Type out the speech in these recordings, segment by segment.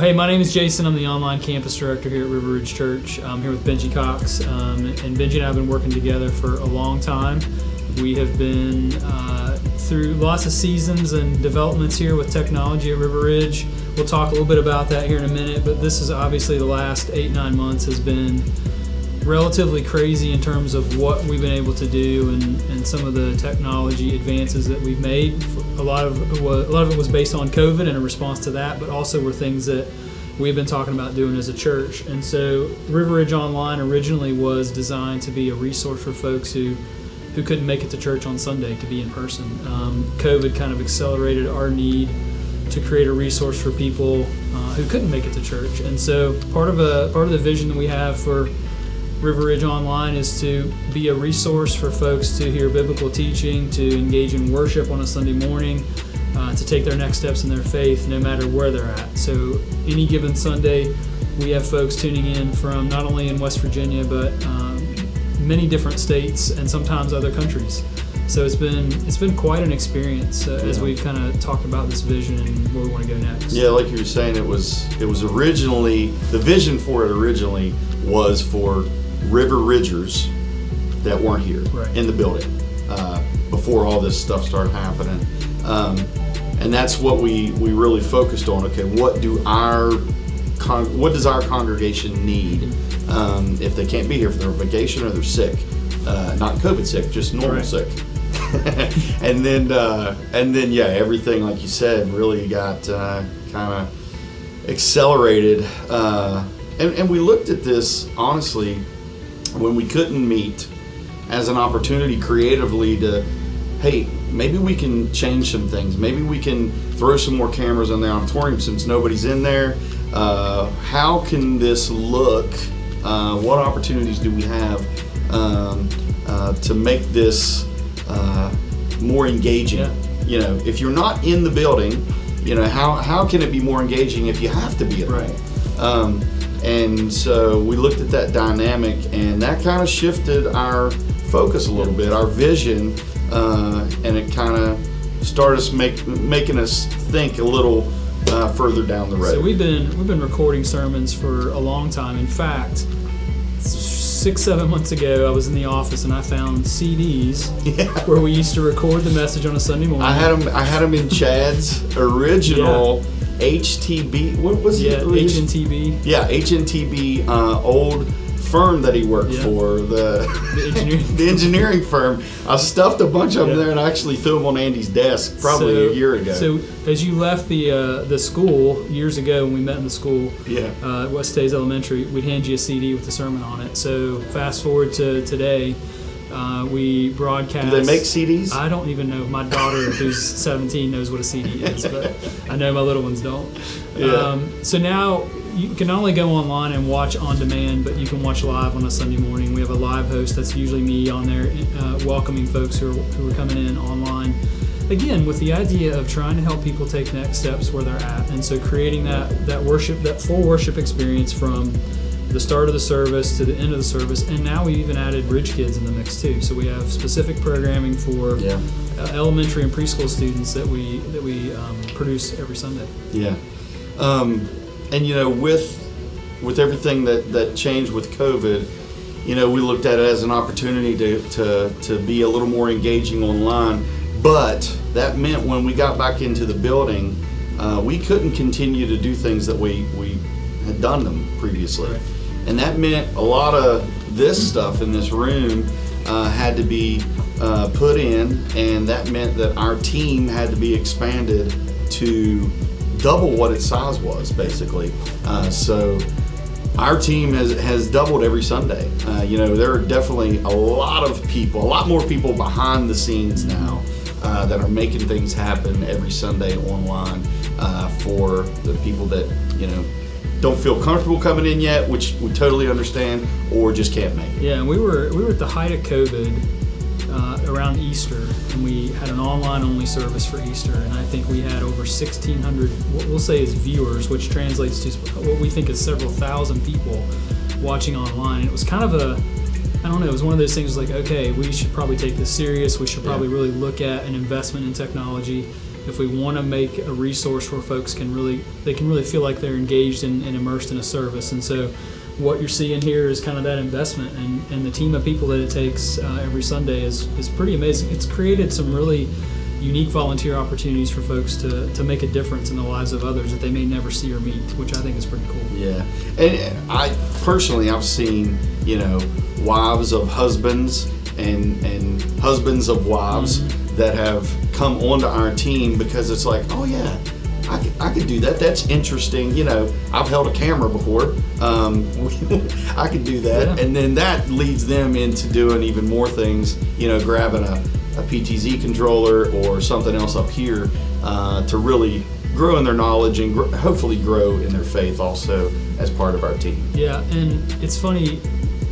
Hey, my name is Jason. I'm the online campus director here at River Ridge Church. I'm here with Benji Cox, and Benji and I have been working together for a long time. We have been through lots of seasons and developments here with technology at River Ridge. We'll talk a little bit about that here in a minute, but this is obviously the last 8-9 months has been relatively crazy in terms of what we've been able to do and some of the technology advances that we've made. A lot of it was based on COVID and a response to that, but also were things that we've been talking about doing as a church. And so River Ridge Online originally was designed to be a resource for folks who couldn't make it to church on Sunday to be in person. COVID kind of accelerated our need to create a resource for people who couldn't make it to church. And so part of the vision that we have for River Ridge Online is to be a resource for folks to hear biblical teaching, to engage in worship on a Sunday morning, to take their next steps in their faith no matter where they're at. So any given Sunday, we have folks tuning in from not only in West Virginia, but many different states and sometimes other countries. So it's been quite an experience as we've kind of talked about this vision and where we want to go next. Yeah, like you were saying, it was originally, the vision for it originally was for River Ridgers that weren't here in the building before all this stuff started happening. And that's what we really focused on. Okay, what does our congregation need if they can't be here for their vacation or they're sick? Not COVID sick, just normal sick. and then everything, like you said, really got kind of accelerated. And we looked at this honestly when we couldn't meet as an opportunity creatively to, hey, maybe we can change some things. Maybe we can throw some more cameras in the auditorium since nobody's in there. How can this look? What opportunities do we have to make this more engaging? Yeah. You know, if you're not in the building, you know, how can it be more engaging if you have to be at home? And so we looked at that dynamic, and that kind of shifted our focus a little bit, our vision, and it kind of started making us think a little further down the road. So we've been recording sermons for a long time. In fact, 6-7 months ago, I was in the office and I found CDs where we used to record the message on a Sunday morning. I had them in Chad's original HTB. What was it? HNTB. Yeah, HNTB old firm that he worked for, the engineering firm. I stuffed a bunch of them there and I actually threw them on Andy's desk probably a year ago. So as you left the school years ago when we met in the school at West Tays Elementary, we'd hand you a CD with the sermon on it. So fast forward to today, we broadcast. Do they make CDs? I don't even know. My daughter, who's 17, knows what a CD is, but I know my little ones don't. So now you can not only go online and watch on demand, but you can watch live on a Sunday morning. We have a live host that's usually me on there, welcoming folks who are coming in online. Again, with the idea of trying to help people take next steps where they're at, and so creating that worship, that full worship experience from the start of the service to the end of the service. And now we even added Ridge Kids in the mix too. So we have specific programming for elementary and preschool students that we produce every Sunday. Yeah. And you know, with everything that changed with COVID, you know, we looked at it as an opportunity to be a little more engaging online. But that meant when we got back into the building, we couldn't continue to do things that we had done them previously. Right. And that meant a lot of this stuff in this room had to be put in, and that meant that our team had to be expanded to double what its size was, basically. So our team has doubled every Sunday. You know, there are definitely a lot more people behind the scenes now that are making things happen every Sunday online for the people that, you know, don't feel comfortable coming in yet, which we totally understand, or just can't make it. Yeah, and we were at the height of COVID around Easter, and we had an online-only service for Easter, and I think we had over 1,600, what we'll say is viewers, which translates to what we think is several thousand people watching online. And it was kind of it was one of those things like, okay, we should probably take this serious. We should probably really look at an investment in technology. if we want to make a resource where folks can really feel like they're engaged and immersed in a service. And so what you're seeing here is kind of that investment, and the team of people that it takes every Sunday is pretty amazing. It's created some really unique volunteer opportunities for folks to make a difference in the lives of others that they may never see or meet, which I think is pretty cool. Yeah, and I've seen, wives of husbands and husbands of wives that have come onto our team because it's like, oh yeah, I could do that. That's interesting. I've held a camera before. I could do that. Yeah. And then that leads them into doing even more things, grabbing a PTZ controller or something else up here to really grow in their knowledge and hopefully grow in their faith also as part of our team. Yeah, and it's funny,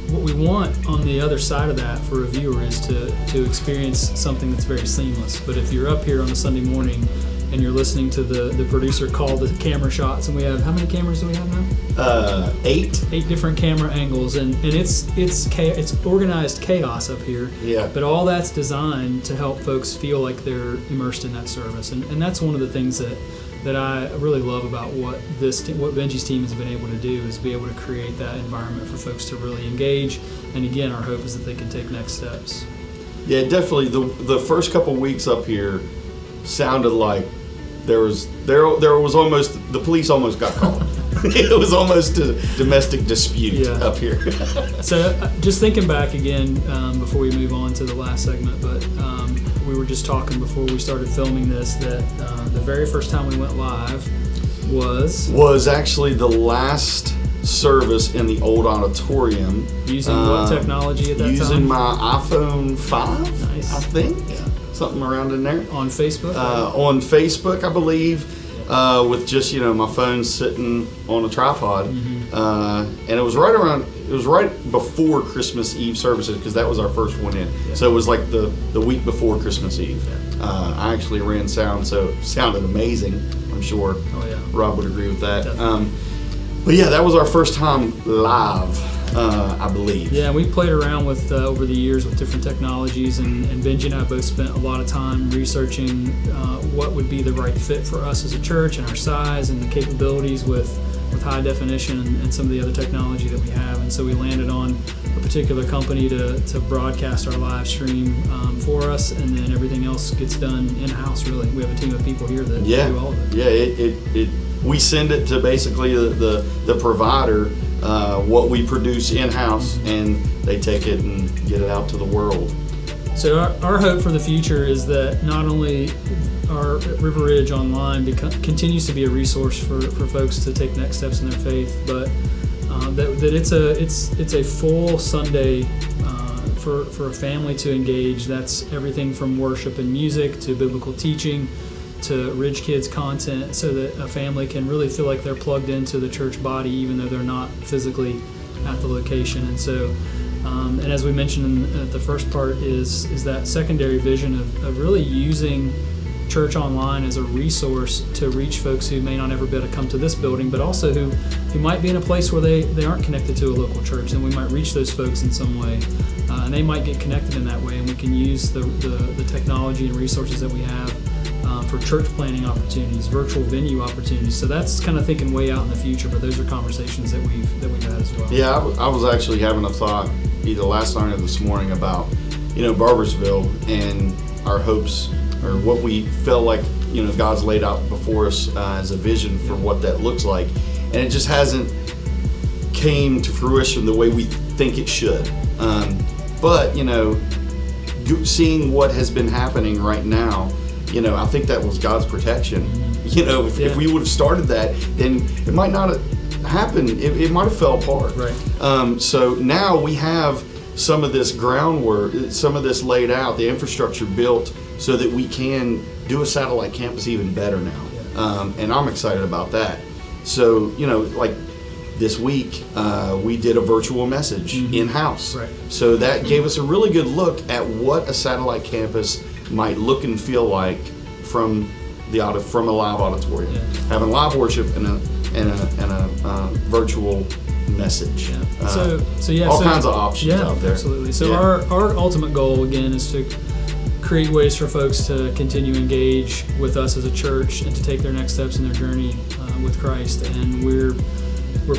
what we want on the other side of that for a viewer is to experience something that's very seamless. But if you're up here on a Sunday morning and you're listening to the producer call the camera shots, and we have, how many cameras do we have now? 8. 8 different camera angles, and it's organized chaos up here. Yeah. But all that's designed to help folks feel like they're immersed in that service, and that's one of the things that I really love about what Benji's team has been able to do, is be able to create that environment for folks to really engage. And again, our hope is that they can take next steps. Yeah, definitely. The first couple weeks up here sounded like there was almost, the police almost got called. It was almost a domestic dispute up here. So just thinking back again, before we move on to the last segment, but we were just talking before we started filming this that the very first time we went live was actually the last service in the old auditorium. Using what technology at that time? Using my iPhone 5, nice. I think. Yeah. Something around in there. On Facebook? On Facebook, I believe, with just, my phone sitting on a tripod. And it was right before Christmas Eve services, because that was our first one in. Yeah. So it was like the week before Christmas Eve. Yeah. I actually ran sound, so it sounded amazing. I'm sure Rob would agree with that. But yeah, that was our first time live, I believe. Yeah, we played around with over the years with different technologies, and Benji and I both spent a lot of time researching what would be the right fit for us as a church and our size and the capabilities with high definition and some of the other technology that we have. And so we landed on a particular company to broadcast our live stream for us, and then everything else gets done in-house, really. We have a team of people here that do all of it. Yeah, we send it to basically the provider, what we produce in-house, and they take it and get it out to the world. So our hope for the future is that not only our River Ridge Online continues to be a resource for folks to take next steps in their faith, but that it's a full Sunday for a family to engage. That's everything from worship and music to biblical teaching to Ridge Kids content, so that a family can really feel like they're plugged into the church body even though they're not physically at the location. And so and as we mentioned in the first part is that secondary vision of really using Church Online as a resource to reach folks who may not ever be able to come to this building, but also who might be in a place where they aren't connected to a local church, and we might reach those folks in some way, and they might get connected in that way, and we can use the technology and resources that we have for church planning opportunities, virtual venue opportunities. So that's kind of thinking way out in the future, but those are conversations that we've had as well. Yeah, I was actually having a thought either last night or this morning about, Barbersville and our hopes, or what we felt like, God's laid out before us as a vision for what that looks like. And it just hasn't came to fruition the way we think it should. But, seeing what has been happening right now, I think that was God's protection. If we would have started that, then it might not have happened. It might have fell apart. Right. So now we have some of this groundwork, some of this laid out, the infrastructure built so that we can do a satellite campus even better now. Yeah. And I'm excited about that. So, like this week, we did a virtual message in-house. Right. So that gave us a really good look at what a satellite campus might look and feel like from a live auditorium, having live worship and a virtual message. Yeah. All kinds of options out there. Absolutely. So our ultimate goal again is to create ways for folks to continue to engage with us as a church and to take their next steps in their journey with Christ. And we're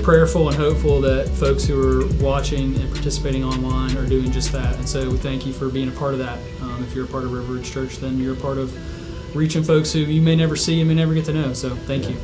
prayerful and hopeful that folks who are watching and participating online are doing just that. And so we thank you for being a part of that. If you're a part of River Ridge Church, then you're a part of reaching folks who you may never see and may never get to know. So thank you.